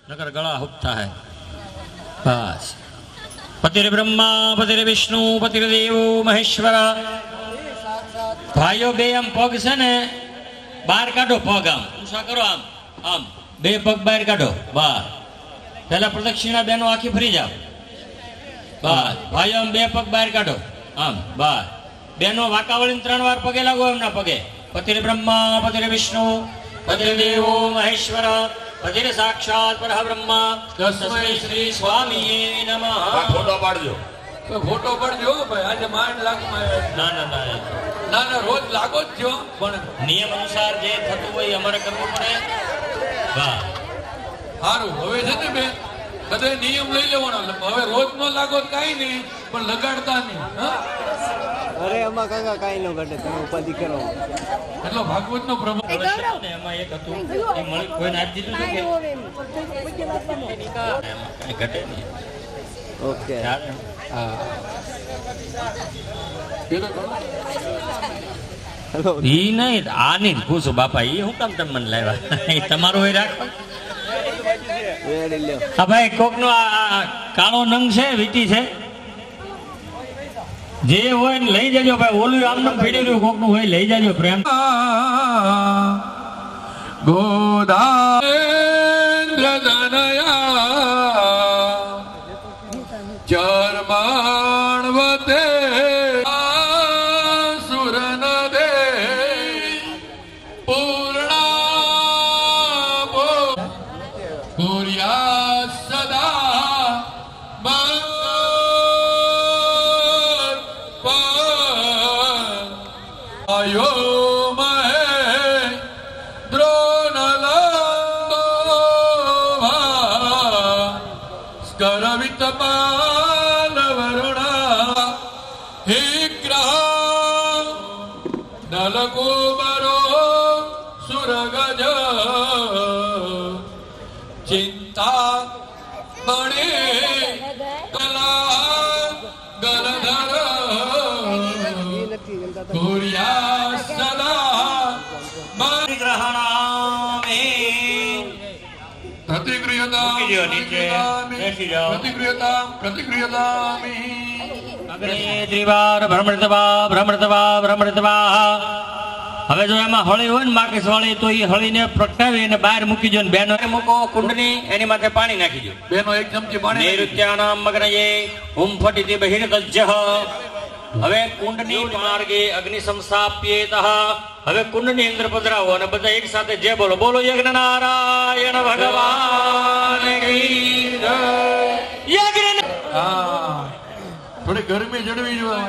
नगर गला हुकता है बस। पतिर ब्रह्मा पतिर विष्णु पतिर देव महेश्वर। भाइयों बे आम पग से ने बाहर काढो पग आम ऊंचा करो आम आम बे पग बाहर काढो बाहर। पहला प्रदक्षिणा बेनो आखी फरी जाओ बस। भाइयों आम बे पग बाहर काढो आम बस। बेनो वाका वळीने 3 વાર पगे लागो एमना पगे। पतिर ब्रह्मा पतिर विष्णु पतिर देव महेश्वर पतिर साक्षात परब्रह्मा तस्मै श्री स्वामीये नमः। फोटो पाडજો તો ફોટો પડજો ભાઈ આજે માંડ લાગમાં ના ના ના ના ના રોજ લાગો જ છો પણ નિયમ અનુસાર જે થતું હોય અમારે કરવું પડે વાહ સારું હવે છે ને બે બધે નિયમ લઈ લેવાનો હવે રોજ નો લાગો તો કાઈ નહીં પણ લગાડતા નહીં હા અરે આમાં કાકા કાઈ ન ઘટે તમે ઉપાધિ કરો એટલો ભાગવત નો પ્રભાવ ને એમાં એક હતું એ મળી કોઈને આપી દીધું છે કે એમાં ઘટે નહીં ઓકે હા હેલો ઈ નહીં આ નહીં પૂછું બાપા ઈ હું કામ તમે મને લાવ્યા એ તમારું હોય રાખો રેડી લ્યો હા ભાઈ કોક નો આ કાળો નંગ છે વીટી છે જે હોય ને લઈ જજો ભાઈ ઓલું આમ ફેડી રહ્યું કોક નું હોય લઈ જજો પ્રેમ ગોદાન્દ્ર દનયા ચરમાણવતે સુરન દે પૂર્ણા બો કુર્યા સદા આયો કરવિતપાલ વરુણા હે ગ્રહ નલકુબરો સુરગજ ચિંતા બણે કલા ગલધર કુર્યા સદા ગ્રહણામે હવે જો એમાં હળી હોય ને માકેશ વાળી તો એ હળીને પ્રગટાવી અને બહાર મૂકી દો ને બેનો મૂકો કુંડની એની માથે પાણી નાખી દો બેનો એક ચમચી પાણી નૈઋત્યાનામ મગ્નયે હુમ ફટિતિ બહિર્ગજ્યઃ હવે કુંડની માર્ગે અગ્નિ સંસ્થાપ્યેતઃ હવે કુંડની અંદર પધરાવો અને બધા એક સાથે જે બોલો બોલો યજ્ઞ નારાયણ ભગવાન કી જય યજ્ઞ હા થોડી ગરમી જડવી જોઈએ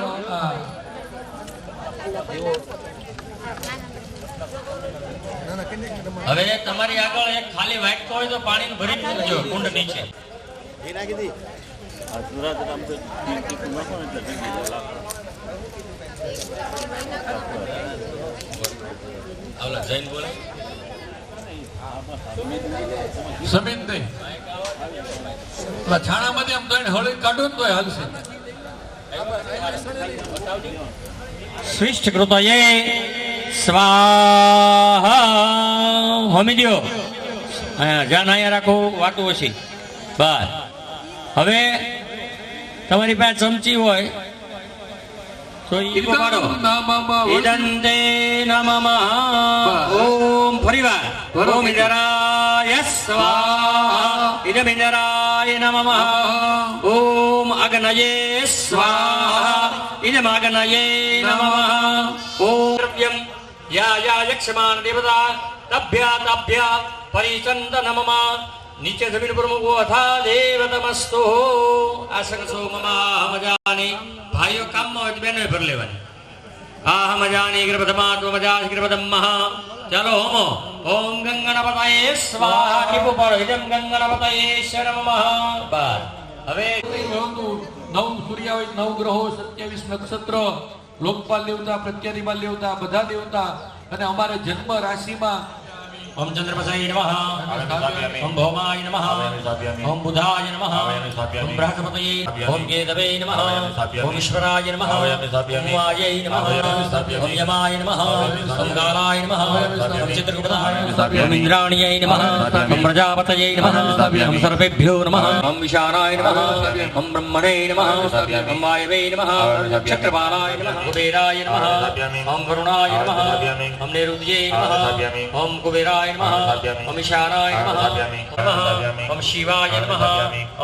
હવે તમારી આગળ એક ખાલી વાટકો હોય તો પાણી ભરી દેજો કુંડ નીચે એ નાખી દી આ સુરત કામ તો નાખો ને આવલા જૈન બોલે સમીન દે છાણામાંથી આમ તો હળી કાઢો ને તો હાલશે શ્રેષ્ઠ કૃતયે સ્વાહા હોમી દો જ્યાં અહીંયા રાખો વાટું ઓછી બસ હવે તમારી પાસે ચમચી હોય તો ઈ પાડો ઇદંતે નમઃ ઓમ ફરીવાર ઓમ ઇન્દ્રાય સ્વાહા ઇદમ ઇન્દ્રાય નમઃ ઓમ અગ્નયે સ્વાહા ઇદમ અગ્નયે નમઃ ઓમ દ્રવ્યમ યા યક્ષમાન દેવતા તભ્યા પરિચંદન મમ નીચે જમીન પર મૂકો અથા દેવતમસ્તુ આસનસો મમાહમજાની ભાઈઓ કામમાં હોય બેનો ભર લેવાની આહમજાની ગૃહપ્રથમાત્મજા ગૃહપ્રથમઃ ચાલો હોમો ઓમ ગંગણપતયે સ્વાહા ટીપુ પાડો ઇદમ ગંગણપતયે શરમઃ બાર હવે 9 સૂર્ય હોય 9 ગ્રહો 27 નક્ષત્ર લોકપાલ દેવતા પ્રત્યાદિપાલ દેવતા બધા દેવતા અને અમારે જન્મ રાશિમાં ओम चंद्रमसाय नमः ओम भौमाय नमः ओम बुधाय नमः ओम बृहस्पतये ओम केतवे नमः ओम ईश्वराय नमः ओम वायै नमः ओम यमाय नमः ओम कालाय नमः ओम चित्रगुप्ताय ओम इंद्राणीयै नमः ओम प्रजापतये नमः ओम सर्वेभ्यो नमः ओम विशालाय नमः ओम ब्रह्मणे नमः ओम वायवे नमः चक्रपालाय नमः कुबेराय नमः ओम वरुणाय नमः ओम निरुद्ये नमः ओम कुबेराय नमः ओम ईशानाय नमः ओम शिवाय नमः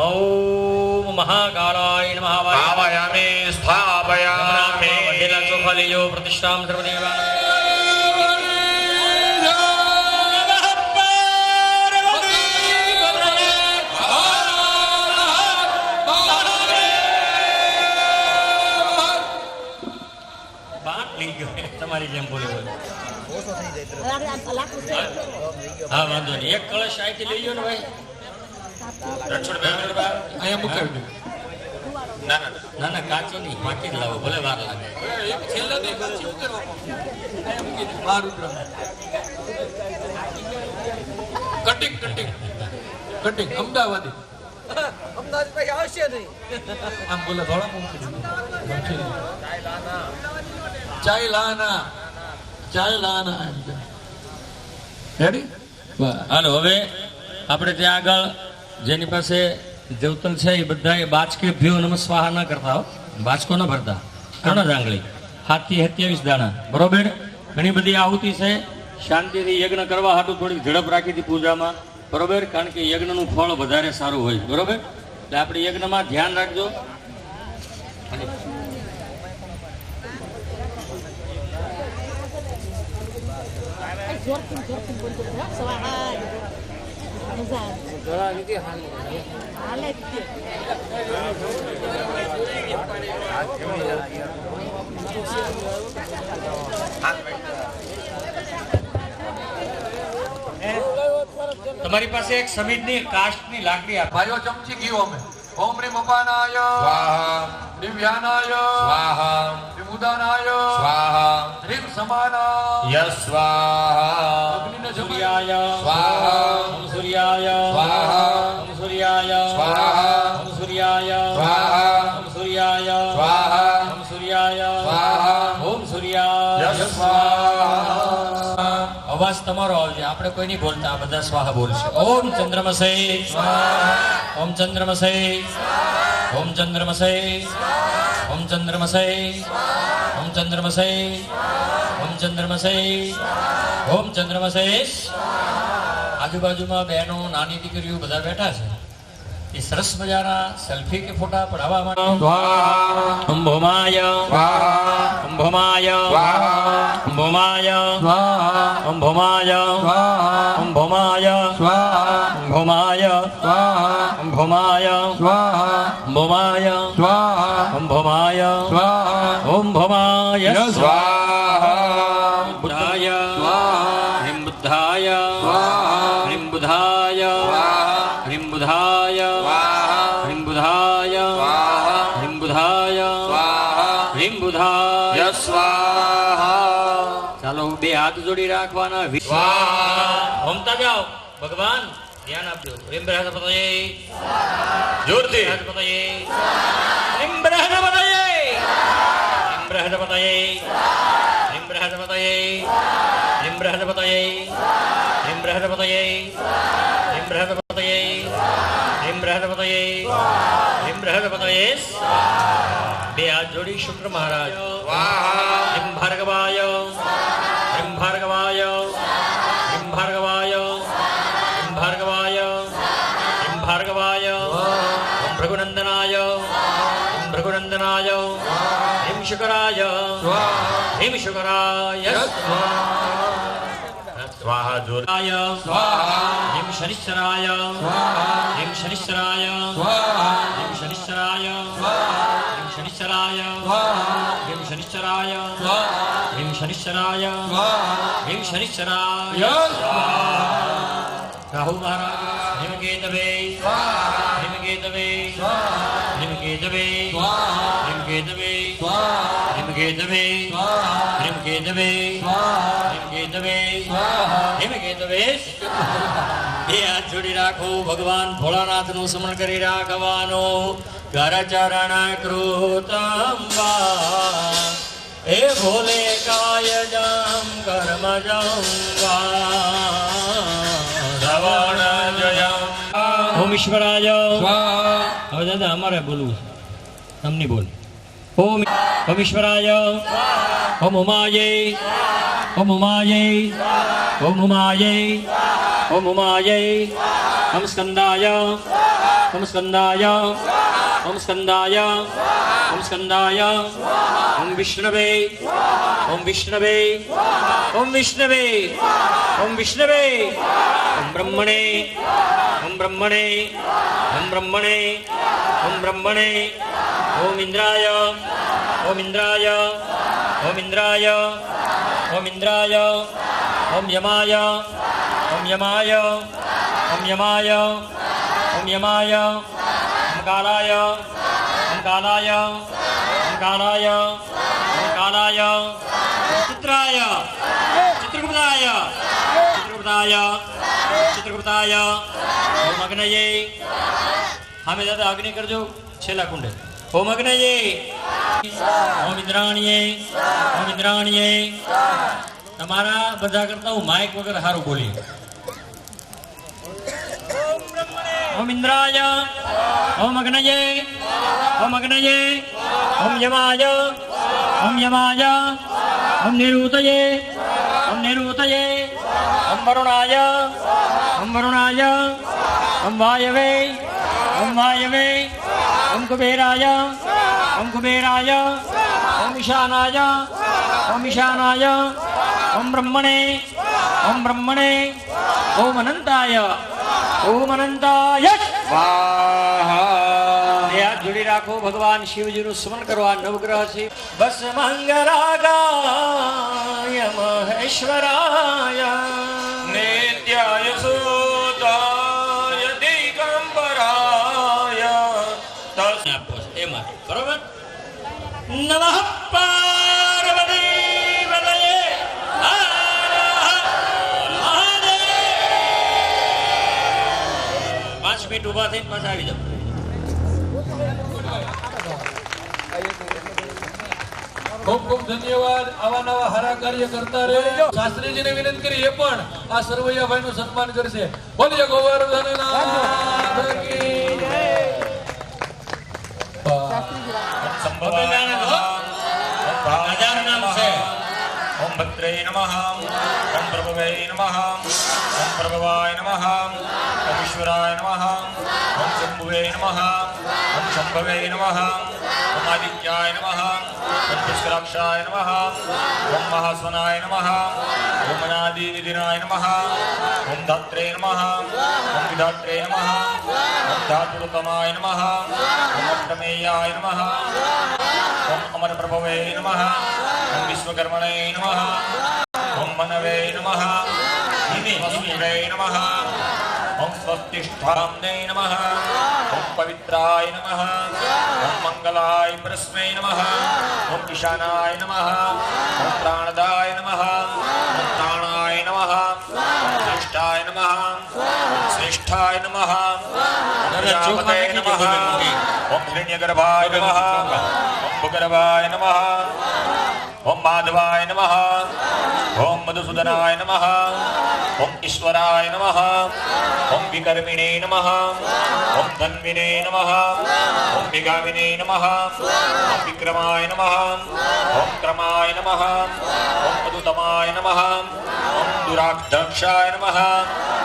ओम महाकालाय नमः स्थापयामि स्थापयामि फलियो प्रतिष्ठां सर्वदेवा તમારી જેમ બોલે હા વાંધો નહીં એક કળશ અહીંથી લઈ લો ને ભાઈ અહીંયા મુકાવી દે. ના ના કાચી નહીં પાકી જ લાવો ભલે વાર લાગે એક છેલ્લે નહીં કાચી ઉતારવા. અહીંયા મૂકી દે. બહાર ઉતરવા. કટિંગ કટિંગ કટિંગ અમદાવાદી આમ બોલે થોડા મૂકી દે. ચાય લાના રેડી હાલો હવે આપણે ત્યાં આગળ જેની પાસે દેવતલ છે એ બધા બાચકે ભ્યો નમ સ્વાહા ન કરતા હો બાચકો ન ભરતા ઘણો જ આંગળી 7 થી 27 દાણા બરોબર ઘણી બધી આહુતિ છે શાંતિથી યજ્ઞ કરવા હાટું થોડીક ઝડપ રાખી હતી પૂજામાં બરોબર કારણ કે યજ્ઞનું ફળ વધારે સારું હોય બરોબર એટલે આપણે યજ્ઞમાં ધ્યાન રાખજો તમારી પાસે એક સમિતની કાષ્ટની લાકડી આપે ભાઈઓ ચમચી ગયો અમે ઓમ રીમ અપાનાય સ્વાહા દિવ્યાનાય સ્વાહા વિમુદાનાય સ્વાહા રીમ સમાનાય યસ સ્વાહા અગ્નિને સૂર્યાય સ્વાહા ઓમ સૂર્યાય સ્વાહા ઓમ સૂર્યાય સ્વાહા ઓમ સૂર્યાય સ્વાહા ઓમ સૂર્યાય સ્વાહા ઓમ સૂર્યાય સ્વાહા ઓમ સૂર્યાય યસ સ્વાહા અવાજ તમારો આવશે આપણે કોઈ નહીં બોલતા આ બધા સ્વાહા બોલશે ઓમ ચંદ્રમસે ઓમ ચંદ્રમસે ઓમ ચંદ્રમસે ઓમ ચંદ્રમસે ઓમ ચંદ્રમસે ઓમ ચંદ્રમસે ઓમ ચંદ્રમસે આજુબાજુમાં બહેનો નાની દીકરીઓ બધા બેઠા છે એ સરસ મજાના સેલ્ફી કે ફોટા પડાવવા માટે ઓમ ભૌમાય ઓમ ભૌમાય ઓમ ભૌમાય ઓમ ભૌમાય ઓમ ભૌમાય ઓમ ભૌમાય ઓમ ભૌમાય ઓમ ભૌમાય ઓમ ભૌમાય ઓમ ભૌમાય સ્વાહા બુદ્ધાય હ્રીમ બુદ્ધાય હ્રીમ બુદ્ધાય હ્રીમ બુદ્ધાય હ્રીમ બુદ્ધાય હ્રીમ બુદ્ધાય હ્રીમ બુદ્ધાય યસ સ્વાહા ચાલો બે હાથ જોડી રાખવાના સ્વાહા હોમતા જાઓ ભગવાન ધ્યાન આપજો રીમ બૃહસ્પતયે જોરથી બૃહસ્પતયે રીમ બૃહસ્પતયે રીમ બૃહસ્પતયે રીમ બૃહસ્પતયે રીમ બૃહસ્પતયે રીમ બૃહસ્પતયે રીમ બૃહસ્પતયે રીમ બૃહસ્પતયે રીમ બૃહસ્પતયે બે હાથ જોડી શુક્ર મહારાજ રીમ ભાર્ગવાય રીમ ભાર્ગવાય રીમ ભાર્ગવાય રીમ ભાર્ગવાય રીમ ભાર્ગવાય ઓમ ભૃગુનંદનાય ઓમ ભૃગુનંદનાય રીમ શુકરાય રીમ શુકરાય સ્વાહા જોર રીમ શનિશ્ચરાય રીમ શનિશ્ચરાય રીમ શનિશ્ચરાય રીમ શનિશ્ચરાય રીમ શનિશ્ચરાય રીમ શનિશ્ચરાય રીમ શનિશ્ચરાય રાહુ મહારાજ રીમ કેતવે રીમ કેતવે રીમ કેતવે રીમ કેતવે રીમ કેતવે રીમ કેતવે રીમ કેતવે કેતવે સ્વાહા ધીમે કેતવે બે હાથ જોડી રાખો ભગવાન ભોળાનાથનું સ્મરણ કરી રાખવાનું ઘર ચરણ કૃતંબા એ ભોલે કાયજમ કર્મજમ શ્રવણ જયમ ઓમ ઈશ્વરાય સ્વાહા હવે દાદા અમારે બોલવું છે તમને બોલ ઓમ ઈશ્વરાય ઓમ ઉમાયે ઓમ ઉમાયે ઓમ ઉમાયે ઓમ ઉમાયે ઓમ સ્કંદાય ઓમ સ્કંદાય ઓમ સ્કંદાય ઓમ સ્કંદાય ઓમ વિષ્ણવે ઓમ વિષ્ણવે ઓમ વિષ્ણવે ઓમ વિષ્ણવે ઓમ બ્રહ્મણે ઓમ બ્રહ્મણે ઓમ બ્રહ્મણે ઓમ બ્રહ્મણે ઓમ ઇન્દ્રાય ઓમ ઇન્દ્રાય ઓમ ઇન્દ્રાય ઓમ ઇન્દ્રાય ઓમ યમાય ઓમ યમાય ઓમ યમાય ઓમ યમાય ઓમ કાલાય ઓમ કાલાય ઓમ કાલાય ઓમ કાલાય ચિત્રાય ચિત્રગુપ્તાય ચિત્રગુપ્તાય ચિત્રગુપ્તાય ઓમ અગ્નયે હામે દાદા અગ્નિ કરજો છેલ્લા કુંડે ઓમ અગ્નયે ઓમ ઇન્દ્રાણીએ ઓમ ઇન્દ્રાણીએ તમારા બધા કરતા હું માઇક વગર સારું બોલી ઓમ ઇન્દ્રાય ઓમ અગ્નયે ઓમ અગ્નયે ઓમ યમાય ઓમ યમાય ઓમ નિરુતયે ઓમ નિરુતયે ઓમ વરુણાય ઓમ વરુણાય ઓમ વાયવે ઓમ વાયવે ઓમ કુબેરાય ઓમ કુબેરાય ઓમ ઈશાનાય ઓમ ઈશાનાય ઓમ બ્રહ્મણે ઓમ બ્રહ્મણે ઓમ અનંતાય ઓમ અનંતાય સ્વાહા બે હાથ જોડી રાખો ભગવાન શિવજીનું સ્મરણ કરો આ નવગ્રહ છે બસ મંગરાગાય મહેશ્વરાય નિત્યાય સુતાય દિગંબરાય તસ્ આપો છે એ માટે બરોબર નમઃ પાર્વતી પતયે હર હર મહાદેવ 5 મિનિટ ઊભા થઈને પાછા આવી જાઓ ખૂબ ખૂબ ધન્યવાદ આવા નવા હારા કાર્ય કરતા રહેજો શાસ્ત્રીજીને વિનંતી કરી એ પણ આ સરવૈયાભાઈ નું સન્માન કરશે બોલીએ ગોવર્ધનનાથ કી જય રાજાનું નામ છે ઓમ ભદ્રે નમઃ ઓમ પ્રભવે નમઃ ઓમ પ્રભવાય નમઃ ઓમ ઈશ્વરાય નમઃ ઓમ શંભુવે નમઃ ઓમ શંભવે નમઃ ઓમ આદિત્યાય નમઃ ઓમ પુષ્કરાક્ષાય નમઃ ઓમ મહાસ્વનાય નમઃ ઓમ અનાદિનિધિનાય નમઃ ઓમ ધાત્રે નમઃ ઓમ વિધાત્રે નમઃ ઓમ ધાતુતમાય નમઃ ઓમ અષ્ટમેયાય નમઃ ઓમ અમર પ્રભવે નમઃ ઓમ વિશ્વકર્મણે નમઃ ઓમ મનવે નમઃ સ્વસ્તિવે નમઃ ઓમ સ્વસ્તિષ્ઠામ્ને નમઃ ઓમ પવિત્રાય નમઃ ઓમ મંગલાય પરસ્મૈ નમઃ ઓમ ઈશાનાય નમઃ ઓમ પ્રાણદાય નમઃ ઓમ પ્રાણાય નમઃ ઓમ શ્રેષ્ઠાય નમઃ ઓમ શ્રેષ્ઠાય નમઃ ઓમ પ્રજાપતે નમઃ ઓમ હિરણ્યગર્ભાય નમઃ ઓમ ભૂગર્ભાય નમઃ ઓમ માધવાય નમઃ ઓમ મધુસૂદનાય નમઃ ઓમ ઈશ્વરાય નમઃ ઓમ વિકર્મિણે નમઃ ઓમ ધન્વિને નમઃ ઓમ વિગામિને નમઃ ઓમ વિક્રમાય નમઃ ઓમ ક્રમાય નમઃ ઓમ મધુતમાય નમઃ ઓમ દુરાક્ષાય નમઃ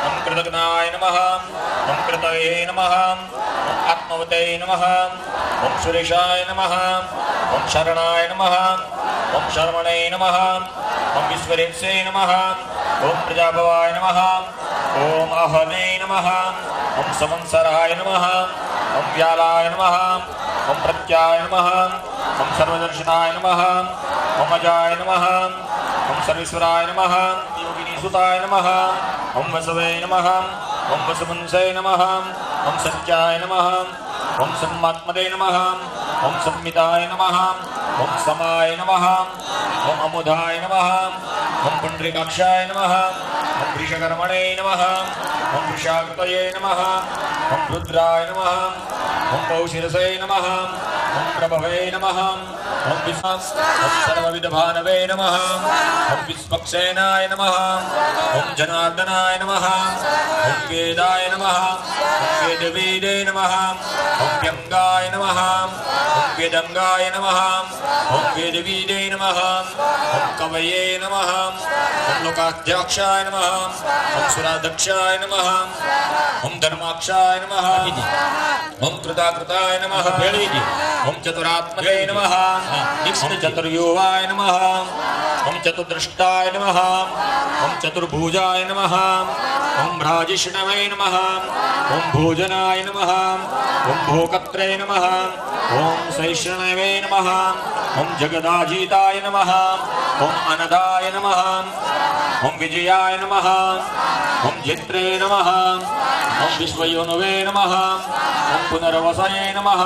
ઓમ કૃતજ્ઞાય નમઃ ઓમ કૃતવે નમઃ ઓમ આત્મવતે નમઃ ઓમ સુરેશાય નમઃ ઓમ શરણાય નમઃ ઓમ શર્મણે નમઃ ઓમ વિશ્વરેક્ષે નમઃ ઓમ પ્રજાભવાય નમઃ ઓમ અહને નમઃ ઓમ સંવત્સરાય નમઃ ઓમ વ્યાલાય નમઃ ઓમ પ્રત્યાય નમઃ ઓમ સર્વદર્શનાય નમઃ ઓમ અજાય નમઃ ઓમ સર્વેશ્વરાય નમઃ યોગિની સુતાય નમઃ ઓમ વસવે નમઃ ઓમ વસુમંસે નમઃ ઓમ સત્યાય નમઃ ઓમ સન્માત્મદે નમઃ ઓમ સંમિતાય નમઃ ઓમ સમાય નમઃ ઓમ અમુધાય નમઃ ओम पुंडरीकाक्षाय नमः ओम वृषकर्मणे नमः ओम वृषाकृतये नमः ओम रुद्राय नमः ओम पौशिरसे नमः ओम प्रभवे नमः ओम सर्वविधभानवे नमः ओम विस्पक्षेनाय नमः ओम जनार्दनाय नमः ओम वेदाय नमः ओम वेदवेदे नमः ओम व्यंगाय नमः ओम वेदंगाय नमः ओम वेदवेदे नमः ओम कवये नमः ओम लोकाध्यक्षाय नमः ओम सुराध्यक्षाय नमः ओम धर्माक्षाय नमः ओम कृताकृताय नमः ओम चतुरात्मके नमः ओम चतुर्युवाय नमः ओम चतुर्दृष्टाय नमः ओम चतुर्भुजाय नमः ओम भ्राजिष्णवे नमः ओम भोजनाय नमः ओम भोकत्रे नमः ओम सैष्णवे नमः ओम जगदाजिताय नमः ओम अनदाय नमः ओम विजयाय नमः ओम जित्रे नमः ओम विश्वयोनवे नमः ओम पुनर्वसये नमः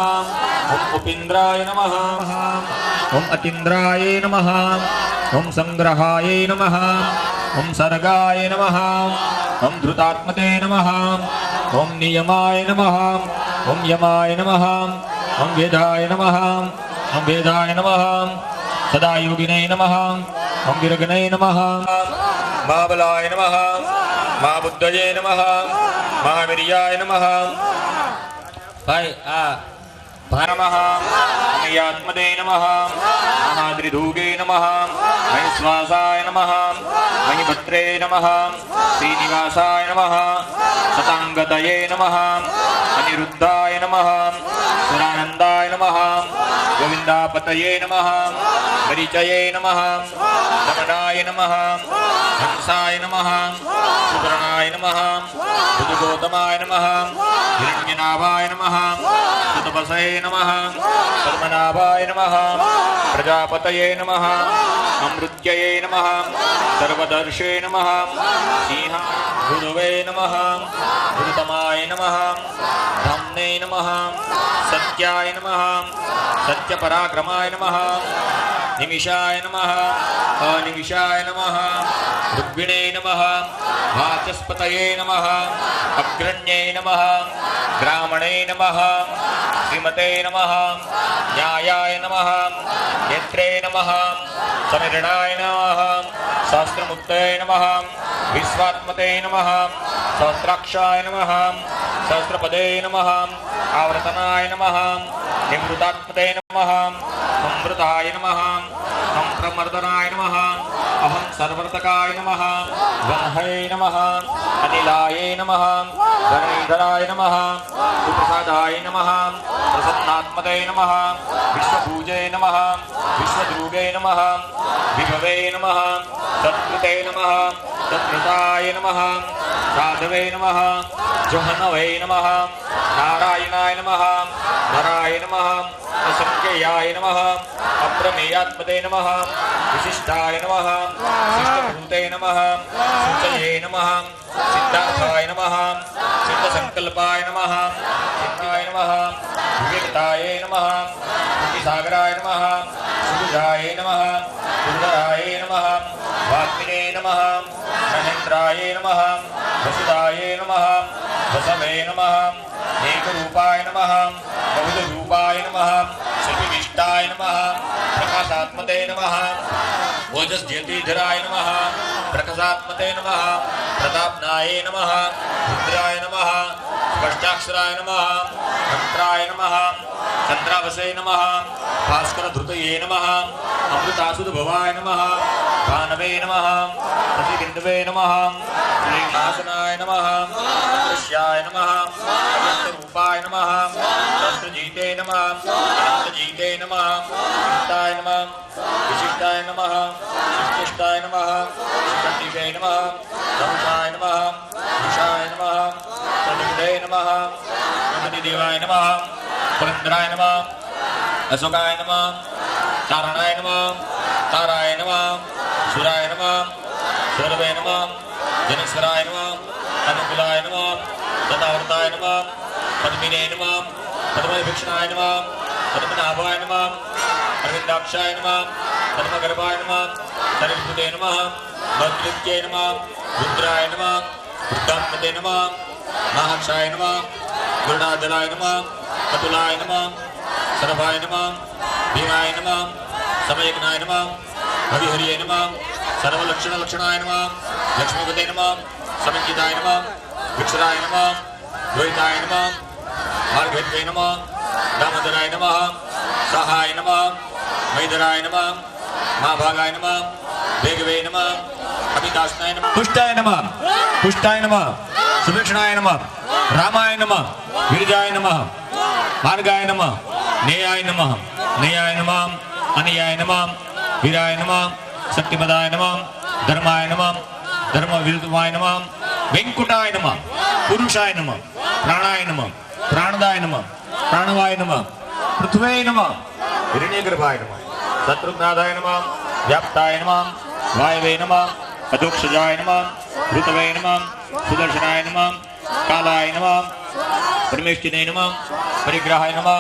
ओम उपिन्द्राय नमः ओम अतीन्द्राय नमः ओम संग्रहाय नमः ओम सर्गाय नमः ओम धृतात्मते नमः ओम नियमाय नमः ओम यमाय नमः ओम वेदाय नमः ओम वेदाय नमः सदा योगिने नमः ओम विरगणे नमः महाबलाय नमः महाबुद्धये नमः महावीर्याय नमः भाई नमः मयात्मदे नमः महाद्रिधूगे नमः महेश्वासाय नमः मणिभद्रे नमः श्रीनिवासाय नमः शतांगतये नमः अनिरुद्धाय नमः सुरानन्दाय नमः गोविन्दापतये नमः परिचये नमः दमनाय नमः हंसाय नमः सुवर्णाय नमः बुधगोतमाय नमः हिरण्यनाभाय नमः सुतपसे नमः पद्मनाभाय नमः प्रजापतये नमः अमृत्यये नमः सर्वदर्शे नमः सिंह गुरुवे नमः गुरुतमाय नमः धाम्ने नमः सत्याय नमः सत्यपराक्रमाय नमः निमिषाय नमः अनिमिषाय नमः ऋग्विणे नमः वाचस्पतये नमः अग्रण्ये नमः ग्रामणे नमः श्रीमते नमः न्यायाय नमः नेत्रे नमः समिरणाय नमः शास्त्रमुक्तये नमः विश्वात्मते नमः सहस्राक्षाय नमः सहस्रपदे नमः आवर्तनाय नमः निवृतात्मते नमः अमृताय नमः संप्रमर्दनाय नमः अहं सर्वर्तकाय नमः वन्हये नमः अनिलाय नमः गणेधराय नमः सुप्रसादाय नमः प्रसन्नात्मते नमः विश्वपूजे नमः विश्वध्रुवे नमः विभवे नमः तत्कृते नमः तत्कृताय नमः साधवे नमः जहनवे नमः नारायणाय नमः नराय नमः असंख्याय नमः अप्रमेयात्मते नमः विशिष्टाय नमः शिष्टभूते नमः शुचये नमः सिद्धार्थाय नमः सिद्धसंकल्पाय नमः सिद्धाय नमः विवेकताय नमः बुद्धिसागराय नमः सुबुधाय नमः दुर्धराय नमः वाग्मिने नमः महेन्द्राय नमः वसुदाय नमः वसवे नमः एकरूपाय नमः बहुरूपाय नमः शिल्पिविष्टाय नमः प्रकाशात्मते नमः ओजस्ज्योतिधराय नमः प्रकाशात्मते नमः प्रतापनाय नमः रुद्राय नमः स्पष्टाक्षराय नमः मंत्राय नमः चंद्रावसे नमः भास्करधृतये नमः अमृतासुरभवाय नमः भानवे नमः प्रतिबिंदवे नमः श्रीनाशनाय नमः दृश्याय नमः अनंतरूपाय नमः शस्त्रजीते नमः अनंतजीते नमः विशिष्टाय नमः विशिष्टाय नमः शिष्टिष्टाय नमः शिष्टिवे नमः धनुषाय नमः धनुषाय नमः तनुदे नमः देवाय नमः पुरंदराय नमः अशोकाय नमः तारणाय नमः ताराय नमः सुराय नमः शोरवे नमः जनेश्वराय नमः अनुकूलाय नमः तथावर्ताय नमः पद्मिने नमः पद्मविभीषणाय नमः पद्मनाभाय नमः अरविंदाक्षाय नमः पद्मगर्भाय नमः धनुर्भुते नमः ભદ્રત્યે નમઃ રુદ્રાય નમઃ ઉત્તમપદે નમઃ મહાક્ષાય નમઃ ગુરુનાધરાય નમઃ અતુલાય નમઃ સરભાય નમઃ ભીમાય નમઃ સમયજ્ઞાય નમઃ હરિહરિય નમઃ સર્વલક્ષણલક્ષણાય નમઃ લક્ષ્મીપદે નમઃ સમંજિતાય નમઃ વિક્ષરાય નમઃ દ્વૈતાય નમઃ માર્ગેત્વે નમઃ દામોદરાય નમઃ સહાય નમઃ મૈદરાય નમઃ મહાભાગાય નમઃ ભેગવે નમઃ અમિતાસનાય નમઃ પુષ્ટાય નમઃ પુષ્ટાય નમઃ સુભીક્ષણાય નમઃ રામાય નમઃ ગિરિજાય નમઃ માર્ગાય નમઃ નેયાય નમઃ નેયાય નમઃ અનિયાય નમઃ વીરાય નમઃ શક્તિપદાય નમઃ ધર્માય નમઃ ધર્મ વિરુદ્ધમાય નમઃ વેંકુટાય નમઃ પુરુષાય નમઃ પ્રાણાય નમઃ પ્રાણદાય નમઃ પ્રાણવાય નમઃ પૃથ્વે નમઃ હિરણ્યગર્ભાય નમઃ શત્રુઘ્નાદાય નમઃ વ્યાપ્તાય નમઃ વાયવે નમઃ અધોક્ષજાય નમઃ ઋતવે નમઃ સુદર્શનાય નમઃ કાલાય નમઃ પરમેષ્ઠિને નમઃ પરિગ્રહાય નમઃ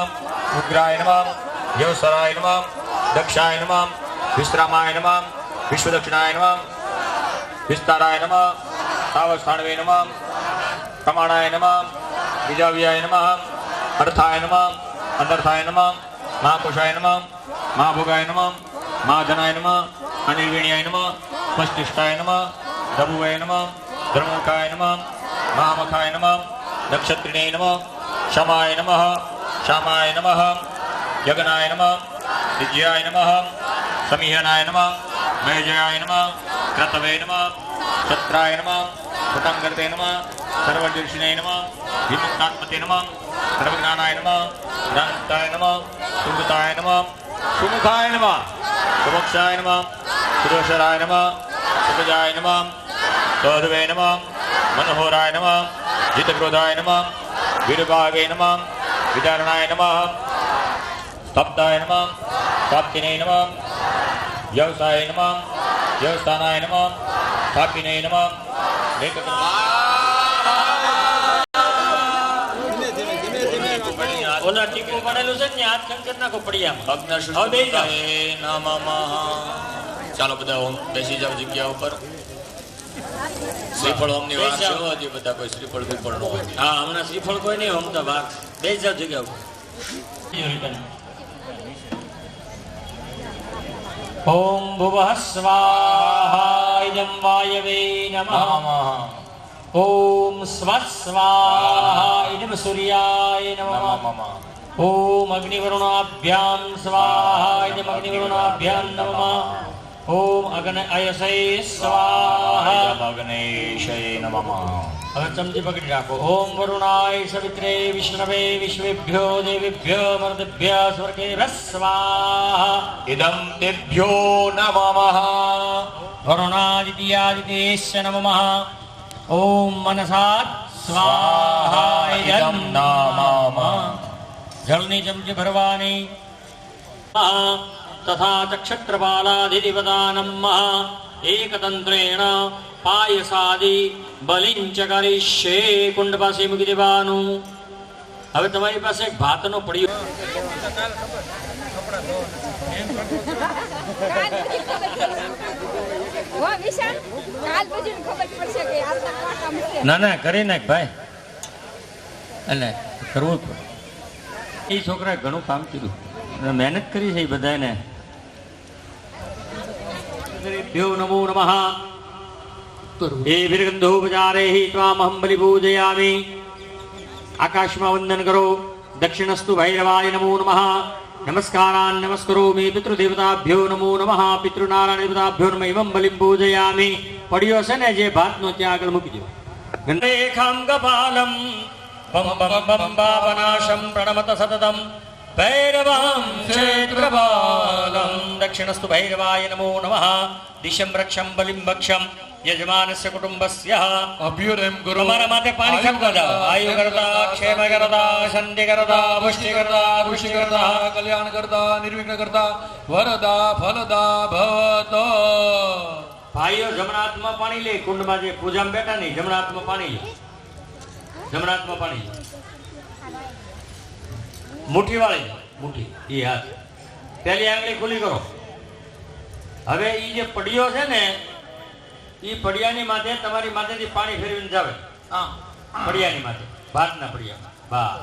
ઉગ્રાય નમઃ યવસરાય નમઃ દક્ષાય નમઃ વિશ્રામાય નમઃ વિશ્વદક્ષિણાય નમઃ વિસ્તારાય નમઃ તાવસ્થાણવે નમઃ પ્રમાણાય નમઃ બીજાવ્યાય નમઃ અર્થાય નમઃ અનર્થાય નમઃ મહાકોશાય નમઃ મહાભોગાય નમઃ મહાધનાય નમઃ અનિર્વિણ્યાય નમઃ સ્પષ્ટિષ્ઠાય નમઃ દભુવાય નમઃ ધર્મોકાય નમઃ મહામખાય નમઃ નક્ષત્રિણે નમઃ શમાય નમઃ શ્યામાય નમઃ યજ્ઞાય નમઃ વિજયાય નમઃ સમિહનાય નમઃ મહેજયાય નમઃ ક્રતવે નમઃ છત્રાય નમઃ પતંગર્તે નમઃ સર્વદર્શિને નમઃ વિમુક્તાત્મતે નમઃ સર્વજ્ઞાનાય નમઃ જ્ઞાનતાય નમઃ સુગતાય નમઃ સુમુખાય નમઃ સુમોક્ષાય નમઃ સુરેશ્વરાય નમઃ સુખજાય નમઃ સૌરવે નમઃ મનોહરાય નમઃ જીતક્રોધાય નમઃ વીરભાગે નમઃ વિદારણાય નમઃ સ્તબ્ધાય નમઃ પ્રાપ્તિને નમઃ વ્યવસાય નમઃ વ્યવસ્થાનાય નમઃ સ્થાપિને નમઃ ઓલા ટીકું પડેલું છે ને હાથ ખંચર નાખો પડિયામાં. હવે બેસી જાઓ. ચાલો બધા ઓમ બેસી જાવ જગ્યા ઉપર. શ્રીફળ ઓમની વાત છે હજી બધા કોઈ શ્રીફળ બીફળ ન હોય. હા હમણાં શ્રીફળ કોઈ નહીં હમતા બાર બેસી જાવ જગ્યા ઉપર. ઓમ ભુવઃ સ્વાહા ઇદં વાયવે નમઃ ઓમ સ્વઃ સ્વાહા ઇદં સૂર્યાય નમઃ ઓમ અગ્નિવરુણાભ્યામ સ્વાહા ઇદં અગ્નિવરુણાભ્યામ નમઃ ઓમ અગ્નયસે સ્વાહા અગ્નેશય નમઃ. હવે ચમચી પકડી રાખો. ઓમ વરુણાય સવિત્રે વિષ્ણવે વિશ્વેભ્યો દેવેભ્યો મર્દેભ્ય સ્વર્ગેભ્ય સ્વાહા ઇદં તેભ્યો નમઃ. વરુણાદિત્યાદિત્યેશ્ચ નમઃ ઓમ મનસા સ્વાહા ઇદં નમઃ. જળની ચમચી ભરવાની. તથા ચ ક્ષત્રપાલાધિદેવતાનમ એકતંત્રેણ પાયસાદિ બલિંચ કરીષ્યે. કુંડ પાસે મૂકી દેવાનું. હવે તમારી પાસે એક ભાતનો પડિયો. ના ના કરી નાખ ભાઈ. એટલે કરવું જ પડે. એ છોકરાએ ઘણું કામ કર્યું, મહેનત કરી છે એ બધાને. નમો નમઃ. હે વિરગંધોપચારે ત્વામહં બલિપૂજયામિ. આકાશમાં વંદન કરો. દક્ષિણસ્તુ ભૈરવાય નમો નમઃ. નમસ્કારાન નમસ્કરોમિ. પિતૃદેવતાભ્યો નમો નમઃ. પિતૃનારાયણ દેવતાભ્યો નમઃ. એવં બલિં પૂજયામિ. પડ્યો છે ને જે ભાતનો ત્યાં આગળ મૂકી દો. ગંધેખામ કપાલમ બમ બમ બમ બાવનાશમ પ્રણમત સતતમ ભૈરવં ક્ષેત્રપાલમ. દક્ષિણસ્તુ ભૈરવાય નમો નમઃ. દિશમ રક્ષમ બલિમ ભક્ષમ યજમાનસ્ય કુટુંબસ્ય. અભ્યુદયમ ગુરુ. તમારા માટે પાણી ખપતા જાઓ. આયુ કરતા ક્ષેમ કરતા શાંતિ કરતા પુષ્ટિ કરતા ઋષિ કરતા કલ્યાણ કરતા નિર્વિઘ્ન કરતા વરદા ફલદા ભવતો. ભાઈઓ જમણા હાથમાં પાણી લે. કુંડમાં જે પૂજામાં બેઠા નહીં જમણા હાથમાં પાણી લે. જમણા હાથમાં પાણી લે. મુઠ્ઠી વાળી મુઠ્ઠી એ હાથ પહેલી આંગળી ખુલ્લી કરો. હવે એ જે પડ્યો છે ને ઈ પડિયાની માથે તમારી માથેથી પાણી ફેરવીને જાવે પડિયાની માથે ભાતના પડિયામાં વાહ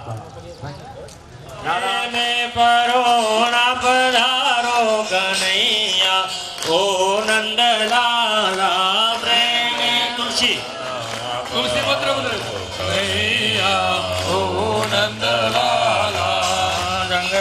નારાયણે પરોણા પધારો કનૈયા ઓ નંદલાલા પ્રેમે તુલસી તુલસી મંત્ર બોલો કનૈયા ઓ નંદલાલા રંગ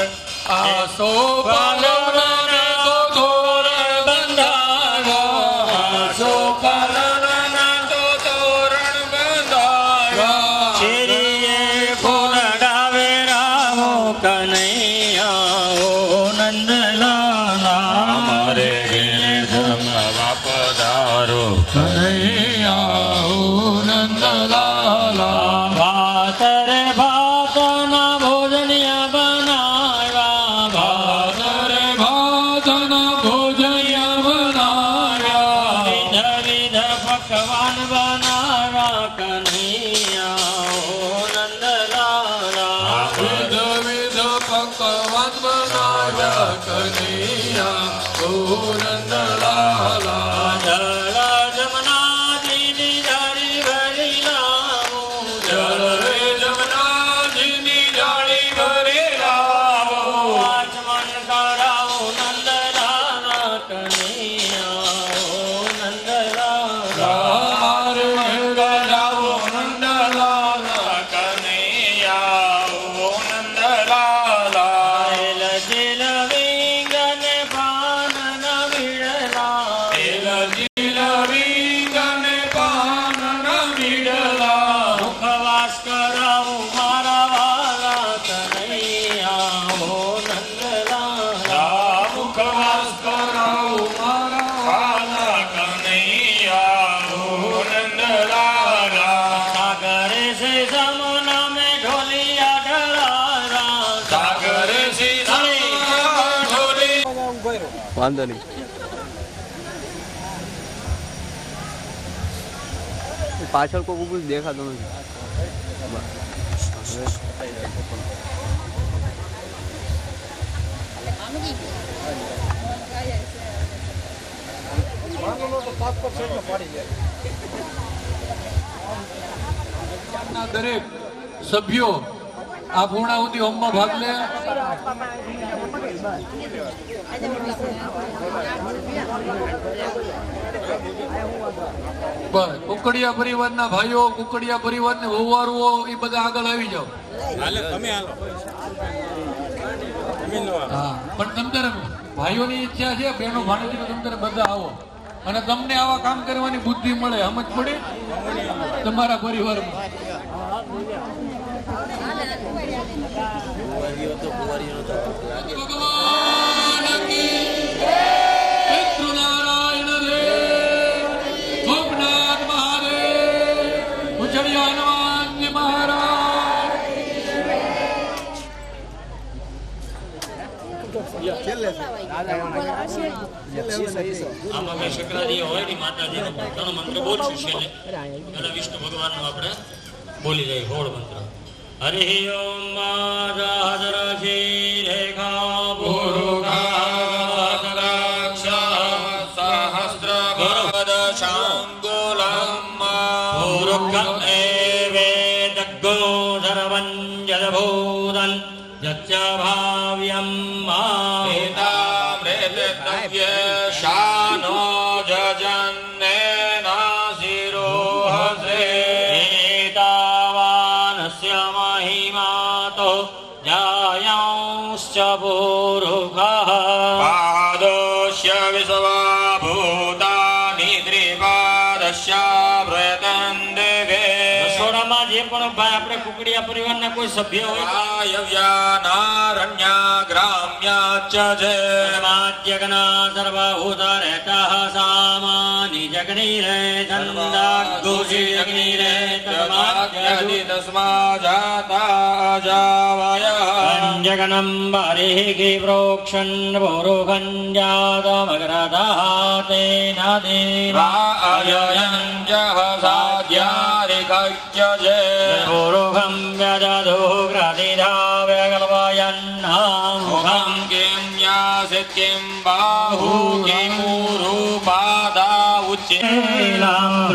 આસો પાલવને તો તોરણ બંધાવ્યા આસો પાલવને તો તોરણ બંધાવ્યા શેરીએ ફૂલ ડાવે રામો કનૈયા ઓ નંદલાલા અમારે ઘેરે જમવા પધારો કનૈયા ઓ નંદલાલા ભાત રે ભાતના ભોજનિયા બનાવ્યા ભાત રે ભાતના ભોજનિયા બનાવ્યા વિધ વિધ પકવાન બનાવ્યા કનૈયા ઓ નંદલાલા વિધ વિધ પકવાન બનાવ્યા કનૈયા ઓ નંદલાલા જળ જમનાજીની જાળી ભરી લાવો જળ રે જમનાજીની જાળી ભરી લાવો આચમન કરાવો નંદલાલા કનૈયા ઓ નંદલાલા મારે જાવો નંદલાલા કનૈયા ઓ નંદલાલા એલ જેલ વિંગને પાન ન મિળલા જીલ વિંગને પાન ન મિળલા મુખવાસ કરાવો મારા વાલા કનૈયા ઓ નંદલાલા મુખવાસ કરાવો મારા વાલા કનૈયા ઓ નંદલાલા સાગરે સે જમુના में ढोलिया ढलारा સાગર સીધા ઢોલી વાંધો નહીં પાછળ કોઈ ઉભું દેખાતું નથી ના દરેક સભ્યો આ પૂર્ણાહુતિ હોમમાં ભાગ લે બસ કુકડિયા પરિવારના ભાઈઓ કુકડિયા પરિવારને વહુવારુઓ એ બધા આગળ આવી જાઓ હા પણ તમ તારે ભાઈઓની ઈચ્છા છે બહેનો ભાણેજી તમ તારે બધા આવો અને તમને આવા કામ કરવાની બુદ્ધિ મળે સમજ પડી તમારા પરિવારમાં ભગવાન કી પિતૃનારાયણ દેવ સોમનાથ મહાદેવ ઉજળિયા હનુમાનજી મહારાજ આમાં કઈ શંકરાજી હોય ને માતાજીનો ત્રણ મંત્ર બોલશું છે એટલે વિષ્ણુ ભગવાનનો આપણે બોલી જાય હોળ મંત્ર હરિ ઓમ રાજરાશી રેખા ભાવ્યમ શાનો જજન્ને નાસિરો હસે એતાવાનસ્ય મહિમાતો જાયાંશ્ચ પુરુષઃ પાદોષ્ય વિશ્વા ભૂતાનિ ત્રિપાદસ્ય પ્રયતન દેવે રસોડામાં જે પણ ભાઈ આપણે કુકડિયા પરિવારના કોઈ સભ્ય હોય આયવ્યાનારણ્યા ગ્રામ્યા ચ જે માત્યગના સર્વભૂત રહેતા સામાની જગની રે ચંદાગુષી જગની રે યદિ તસ્મા જાતા જાવાય જગનમ બારેહી પ્રોક્ષણ ભોરોગં જાતમગ્રદા તેના દેવા આયયં જહ સાધ્યારિકચ્ય જે ભોરોગં વ્યજધો ગ્રધિધાવ્યગલ્પયન્નામ મુખં કિં યાસિત કિં બાહુ કિં ઊરુ પાદા ઉચ્ચે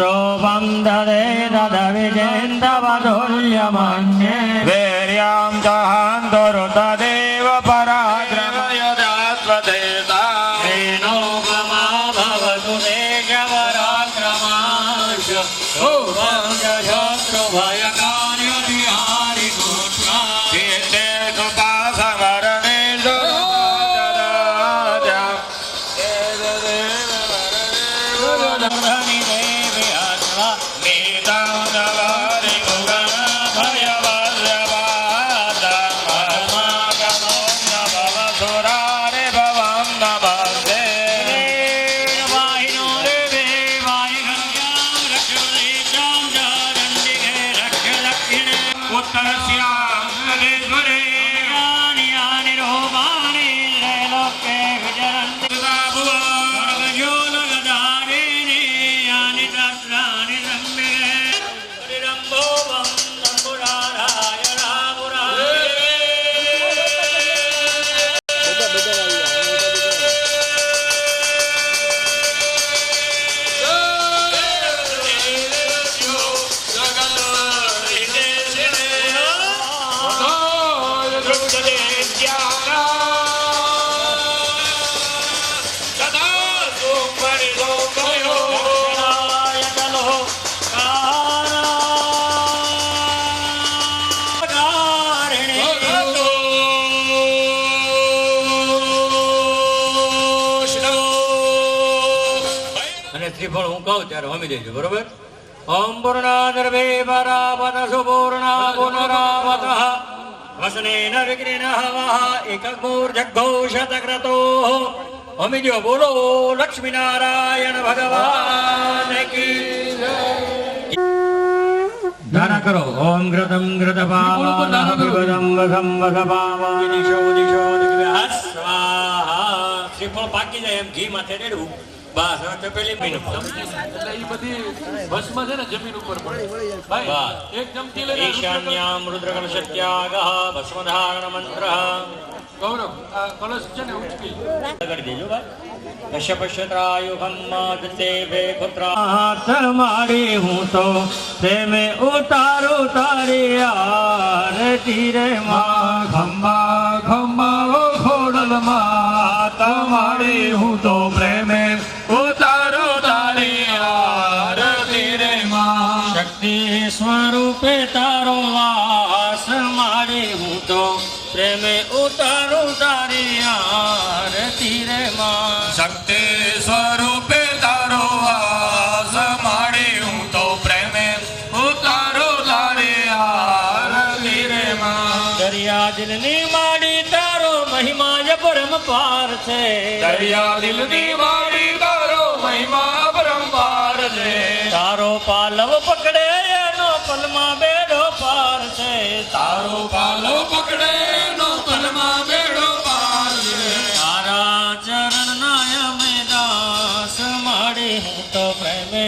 रूपं ददे ददविजेन्द्रवधुल्यमन्ये वीर्यं च हन्तुरु तदेव पराक्रमयदात्वदेता हेनो गमा भवतु देशपराक्रमाश रूपं च शत्रुभयकार्यतिहारिगोत्रा कीर्तेषु पासमरणेषु धनि देवी अथवा नीतं नवारि भयवल्लभादं परमागमो न भवसुरारि भवं नमस्ते वाहिनो देवे वायुगङ्गां रक्षोदीक्षां च दण्डिके रक्ष दक्षिणे उत्तरस्यां नदेश्वरे यानि यानि रूपाणि त्रैलोक्ये विचरन्ति सर्वजोलगधारिणि यानि तत्राणि सम्यगे हरिरम्भोवं तम्बुराराय रामुराय दक्षिणाय चलो कारिणे અને શ્રીફળ હું કહું ત્યારે હોમી દેજો બરોબર ઓમ પૂર્ણાદર્ભે પરાપદ સુપૂર્ણા પુનરાવતઃ વસનેન વિઘ્નેન હવઃ એકઘોર્જઘોષતક્રતો હોમી દો બોલો લક્ષ્મીનારાયણ ભગવાન કી ધારા કરો ઓમ ઘૃતમ ઘૃતપાવનઃ વિવદં વઘં વઘપાવન દિશો દિશો દિગ્વ્યાહ સ્વાહા શ્રીફળ પાકી જાય એમ ઘી માથે રેડવું બસ હવે તો પેલી પીનું એટલે ઈ બધી ભસ્મ છે ને જમીન ઉપર પડે ભાઈ વાહ. એક ચમચી લઈને ઈશાન્યામ રુદ્રકલશત્યાગઃ ભસ્મધારણ મંત્ર ગૌરવ આ કલશ છે ને ઉચકી કરી દેજો ભાઈ કશ્યપશ્યત્રાયુગમ દેવે પુત્રા હાથ માડી હું તો તેમે ઉતારું તારી આરતી રે માં ખંભા ખંભા ખોડલમાં તમારી હું તો પ્રેમે ઉતારો તારી આરતી રે માં શક્તિ સ્વરૂપે તારો વાસ માડી હું તો પ્રેમે ઉતારું તારી આરતી રે માં શક્તિ સ્વરૂપે તારો વાસ માડી હું તો પ્રેમે ઉતારો તારી આરતી રે માં દરિયા દિલની માડી તારો મહિમા જ પરમ પાર છે દરિયા દિલની વાડી તારો મહિમા પરંપાર છે તારો પાલવ પકડે એનો પલમાં બેડો પાર છે તારો પાલો પકડે નો પલમાં બેડો પાર છે તારા ચરણ નાયમે દાસ માડી હું તો પ્રેમે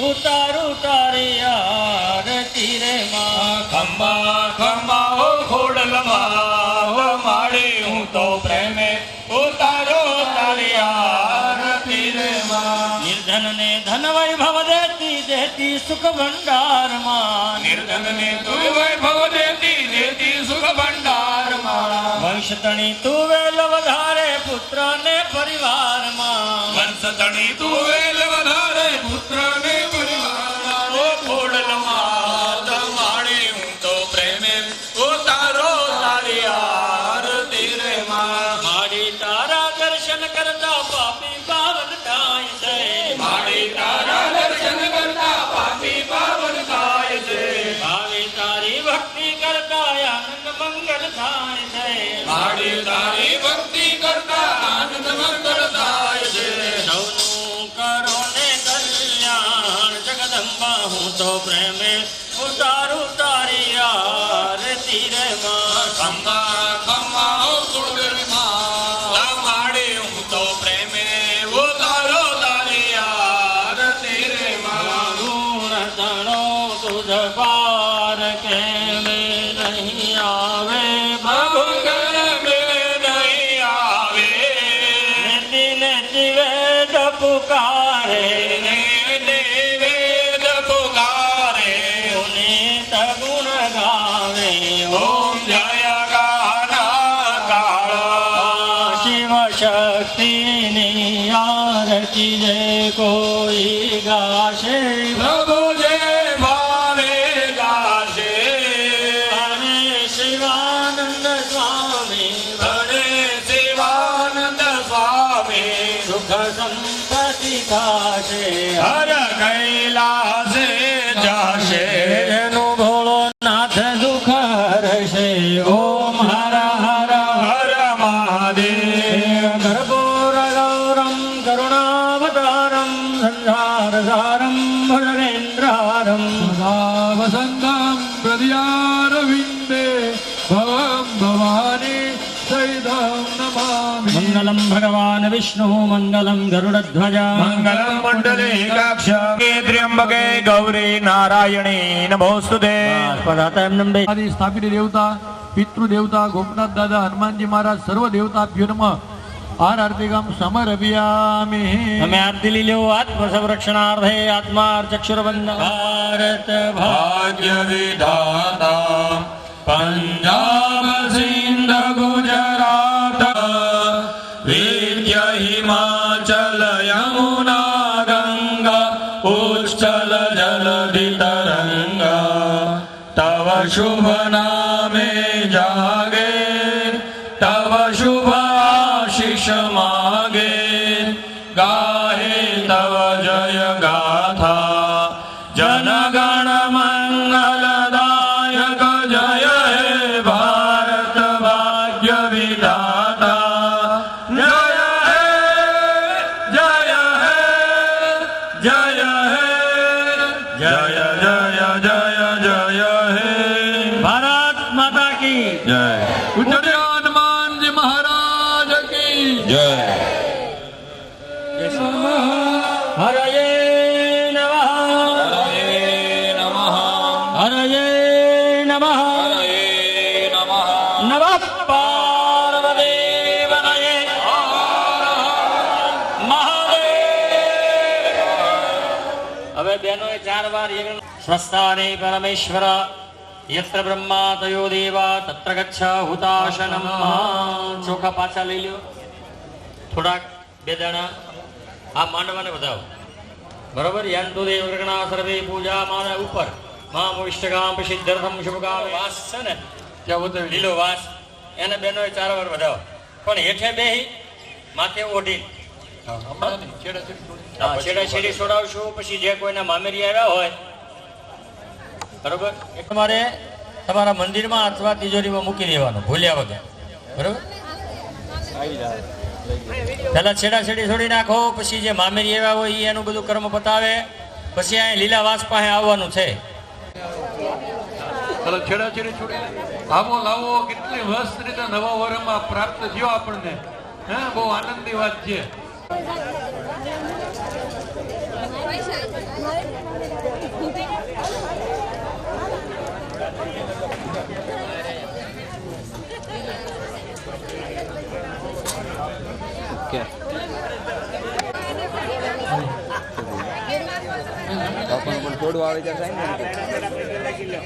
ઉતારું તારી આરતી રે માં ખંભા ખંભા ઓ ખોડલમાં માડી હું તો પ્રેમે ઉતારો તારી આરતી રે માં નિર્ધન ને ધન વૈભવ દેતી દેતી સુખ ભંડાર માં નિર્ધન ને તું વૈભવ દેતી દેતી સુખ ભંડાર માં વંશ તણી તું વેલ વધારે પુત્ર ને પરિવાર માં વંશ તણી તું વેલ વધારે પુત્ર ને પરિવાર ઓ ખોડલમાં માડી હું તો પ્રેમે ઉતારો તારી આરતી રે માં માડી તારા દર્શન કરતા પાપી પાવન થાય છે માડી તારા દર્શન કરતા પાપી પાવન થાય છે ભાવે તારી ભક્તિ કરતા આનંદ મંગલ થાય છે માડી તારી ભક્તિ કરતા આનંદ મંગળ થાય છે સૌનું કરો ને કલ્યાણ જગદંબા હું તો પ્રેમે ઉતારું તારી આરતી રે માં ખંભા ખંભા ઓ ખોડલમાં માડી હું તો પ્રેમે ઉતારો તારી આરતી રે માં ગુણ તણો તુજ પાર કે મે નહીં આવે ભગર મે નહીં આવે દિન જીવે પુકારે ને દેવે કોઈ ગાશે પ્રભુ જે ભાવે ગાશે અને શિવાનંદ સ્વામી ભણે શિવાનંદ સ્વામી સુખ સંપત્તિ થાશે હર કૈલાસે જાશે એનું ભોળોનાથ દુઃખ હરશે ઓમ હર હર હર મહાદેવ કર્પૂર ગૌરમ કરુણાવતારમ સંસારસારમ ભજનેન્દ્રારમ સદા વસંતમ હૃદયારવિંદે ભવમ ભવાની સહિતમ નમામિ. મંગલમ ભગવાન વિષ્ણુ મંગલમ ગરુડધ્વજા મંગલમ મંડલેકાક્ષ ત્ર્યંબકે ગૌરી નારાયણી નમોસ્તુતે આદિ સ્થાપિત દેવતા પિતૃ દેવતા ગોપનાથ દાદા હનુમાનજી મહારાજ સર્વ દેવતાભ્યો નમઃ. આરતીકમ સમર્પયામિ. તમે આરતી લઈ લો આત્મ સંરક્ષણાર્થે આત્મા ચક્ષુરબંધ ભારત ભાગ્ય વિધાતા પંજાબ સિંધ ગુજરાત વિદ્ય હિમાચલ યમુના ગંગા ઉચ્ચલ જલધિ તરંગા તવ શુભ નામે જાગે તવ શુભ આશીષ માગે ગાહે તવ જય ગાથા જનગણ મંગલદાયક જય હે ભારત ભાગ્ય વિધાતા જય હે જય હે જય હે જય જય જય જય હે ભારત માતા કી જય પૂજ્ય હનુમાનજી મહારાજ કી જય હરયે નમઃ હરયે નમઃ નમઃ પાર્વતી વનયે મહાદેવ. હવે બેનોએ 4 વાર સ્વસ્થાને પરમેશ્વર યત્ર બ્રહ્મા તયો દેવા તત્ર ગચ્છ હુતાશનમ. ચોખા પાછા લઈ લ્યો થોડાક 2 દાણા. આ માંડવાને વધાવો બરોબર. યંતુ દેવગણા સર્વે પૂજા માને ઉપર મામ ઇષ્ટકામ સિદ્ધર્થમ શુભકામ. વાસ છે ને ક્યાં હોતા હે? લીલો વાસ એને બેનોએ 4 વાર વધાવો. પણ હેઠે બેહી માથે ઓઢી હમણાં નહીં, છેડાછેડી થોડી. છેડા છેડી છોડાવશું. પછી જે કોઈના મામેરી આવ્યા હોય બરોબર એ તમારે તમારા મંદિરમાં અથવા તિજોરીમાં મૂકી દેવાનું ભૂલ્યા વગર બરોબર. પેલા છેડા છેડી છોડી નાખો. પછી જે મામેરી આવ્યા હોય એ એનું બધું કર્મ પતાવે. પછી અહીં લીલા વાસ પાસે આવવાનું છે. ચાલો છેડાછેડી છોડીને આવો લાવો કેટલી મસ્ત રીતે નવા વર્ષમાં પ્રાપ્ત થયો આપણને. હે, બહુ આનંદની વાત છે. ઓકે પણ થોડું આવે ત્યારે થાય ને